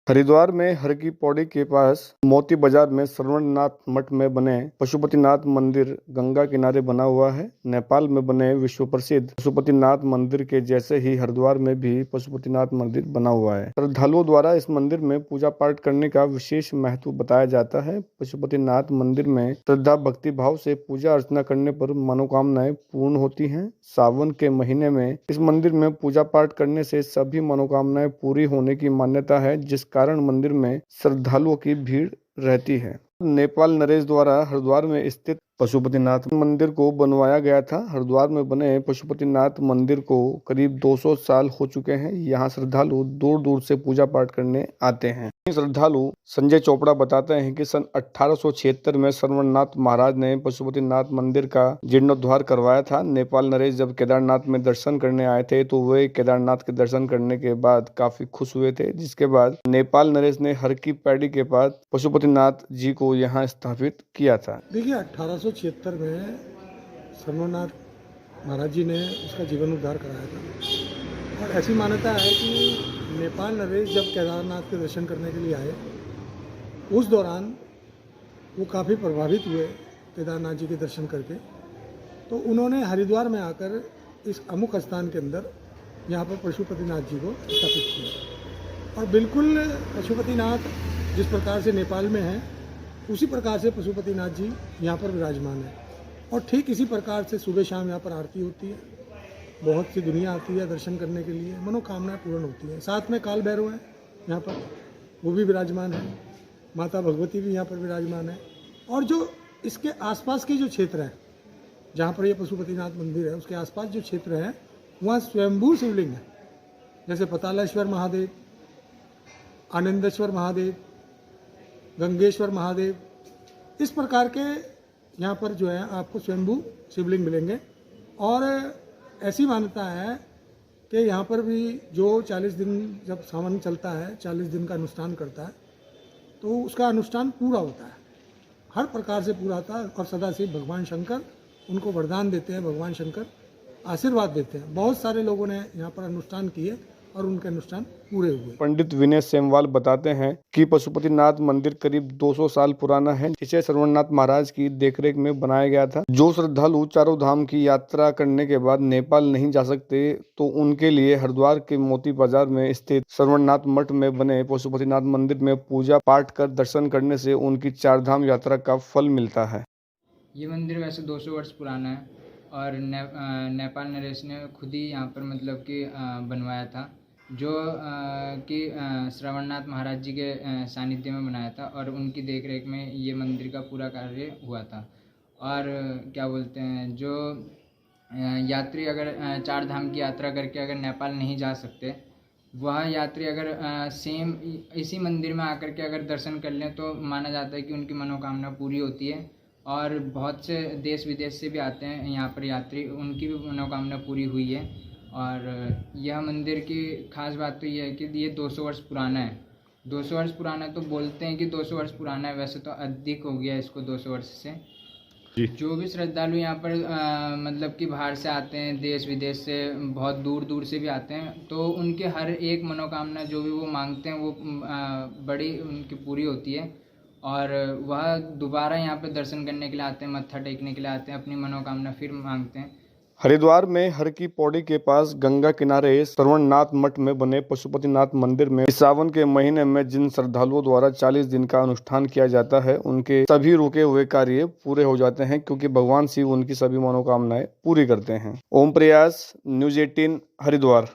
हरिद्वार में हर की पौड़ी के पास मोती बाजार में श्रवणनाथ मठ में बने पशुपतिनाथ मंदिर गंगा किनारे बना हुआ है। नेपाल में बने विश्व प्रसिद्ध पशुपतिनाथ मंदिर के जैसे ही हरिद्वार में भी पशुपतिनाथ मंदिर बना हुआ है। श्रद्धालुओं द्वारा इस मंदिर में पूजा पाठ करने का विशेष महत्व बताया जाता है। पशुपतिनाथ मंदिर में श्रद्धा भक्ति भाव से पूजा अर्चना करने पर मनोकामनाएं पूर्ण होती हैं। सावन के महीने में इस मंदिर में पूजा पाठ करने से सभी मनोकामनाएं पूरी होने की मान्यता है, जिस कारण मंदिर में श्रद्धालुओं की भीड़ रहती है। नेपाल नरेश द्वारा हरिद्वार में स्थित पशुपतिनाथ मंदिर को बनवाया गया था। हरिद्वार में बने पशुपतिनाथ मंदिर को करीब 200 साल हो चुके हैं। यहाँ श्रद्धालु दूर दूर से पूजा पाठ करने आते हैं। श्रद्धालु संजय चोपड़ा बताते हैं कि सन 1876 में श्रवणनाथ महाराज ने पशुपतिनाथ मंदिर का जीर्णोद्धार करवाया था। नेपाल नरेश जब केदारनाथ में दर्शन करने आए थे तो वे केदारनाथ के दर्शन करने के बाद काफी खुश हुए थे, जिसके बाद नेपाल नरेश ने हर की पैड़ी के पास पशुपतिनाथ जी को यहाँ स्थापित किया था। देखिए 1876 में श्रवणनाथ महाराज जी ने उसका जीर्णोद्धार कराया था और ऐसी मान्यता है कि नेपाल नरेश जब केदारनाथ के दर्शन करने के लिए आए उस दौरान वो काफ़ी प्रभावित हुए केदारनाथ जी के दर्शन करके, तो उन्होंने हरिद्वार में आकर इस अमुक स्थान के अंदर यहाँ पर पशुपतिनाथ जी को स्थापित किया। और बिल्कुल पशुपतिनाथ जिस प्रकार से नेपाल में है उसी प्रकार से पशुपतिनाथ जी यहाँ पर विराजमान है और ठीक इसी प्रकार से सुबह शाम यहाँ पर आरती होती है। बहुत सी दुनिया आती है दर्शन करने के लिए, मनोकामनाएं पूर्ण होती हैं। साथ में काल भैरव है यहाँ पर, वो भी विराजमान है। माता भगवती भी यहाँ पर विराजमान है। और जो इसके आसपास के जो क्षेत्र हैं जहाँ पर ये पशुपतिनाथ मंदिर है उसके आसपास जो क्षेत्र है वहाँ स्वयंभू शिवलिंग है, जैसे पतालेश्वर महादेव, आनंदेश्वर महादेव, गंगेश्वर महादेव, इस प्रकार के यहाँ पर जो है आपको स्वयंभू शिवलिंग मिलेंगे। और ऐसी मान्यता है कि यहाँ पर भी जो 40 दिन जब सावन चलता है 40 दिन का अनुष्ठान करता है तो उसका अनुष्ठान पूरा होता है, हर प्रकार से पूरा होता है। और सदाशिव भगवान शंकर उनको वरदान देते हैं, भगवान शंकर आशीर्वाद देते हैं। बहुत सारे लोगों ने यहाँ पर अनुष्ठान किए और उनके अनुष्ठान पूरे हुए। पंडित विनय सेमवाल बताते हैं कि पशुपतिनाथ मंदिर करीब 200 साल पुराना है, जिसे श्रवणनाथ महाराज की देखरेख में बनाया गया था। जो श्रद्धालु चारों धाम की यात्रा करने के बाद नेपाल नहीं जा सकते तो उनके लिए हरिद्वार के मोती बाजार में स्थित श्रवणनाथ मठ में बने पशुपतिनाथ मंदिर में पूजा पाठ कर दर्शन करने से उनकी चार धाम यात्रा का फल मिलता है। ये मंदिर वैसे 200 वर्ष पुराना है और नेपाल नरेश ने खुद ही यहाँ पर मतलब कि बनवाया था, जो कि श्रवणनाथ महाराज जी के सानिध्य में बनाया था और उनकी देखरेख में ये मंदिर का पूरा कार्य हुआ था। और क्या बोलते हैं, जो यात्री अगर चार धाम की यात्रा करके अगर नेपाल नहीं जा सकते, वह यात्री अगर सेम इसी मंदिर में आकर के अगर दर्शन कर लें तो माना जाता है कि उनकी मनोकामना पूरी होती है। और बहुत से देश विदेश से भी आते हैं यहाँ पर यात्री, उनकी भी मनोकामना पूरी हुई है। और यह मंदिर की खास बात तो यह है कि ये 200 वर्ष पुराना है। 200 वर्ष पुराना तो बोलते हैं कि 200 वर्ष पुराना है, वैसे तो अधिक हो गया इसको 200 वर्ष से। जो भी श्रद्धालु यहाँ पर मतलब कि बाहर से आते हैं, देश विदेश से, बहुत दूर दूर से भी आते हैं, तो उनके हर एक मनोकामना जो भी वो मांगते हैं वो बड़ी उनकी पूरी होती है। और वह दोबारा यहाँ पर दर्शन करने के लिए आते हैं, मत्था टेकने के लिए आते हैं, अपनी मनोकामना फिर मांगते हैं। हरिद्वार में हर की पौड़ी के पास गंगा किनारे श्रवणनाथ मठ में बने पशुपतिनाथ मंदिर में सावन के महीने में जिन श्रद्धालुओं द्वारा 40 दिन का अनुष्ठान किया जाता है उनके सभी रुके हुए कार्य पूरे हो जाते हैं, क्योंकि भगवान शिव उनकी सभी मनोकामनाएं पूरी करते हैं। ओम प्रयास, न्यूज़ 18 हरिद्वार।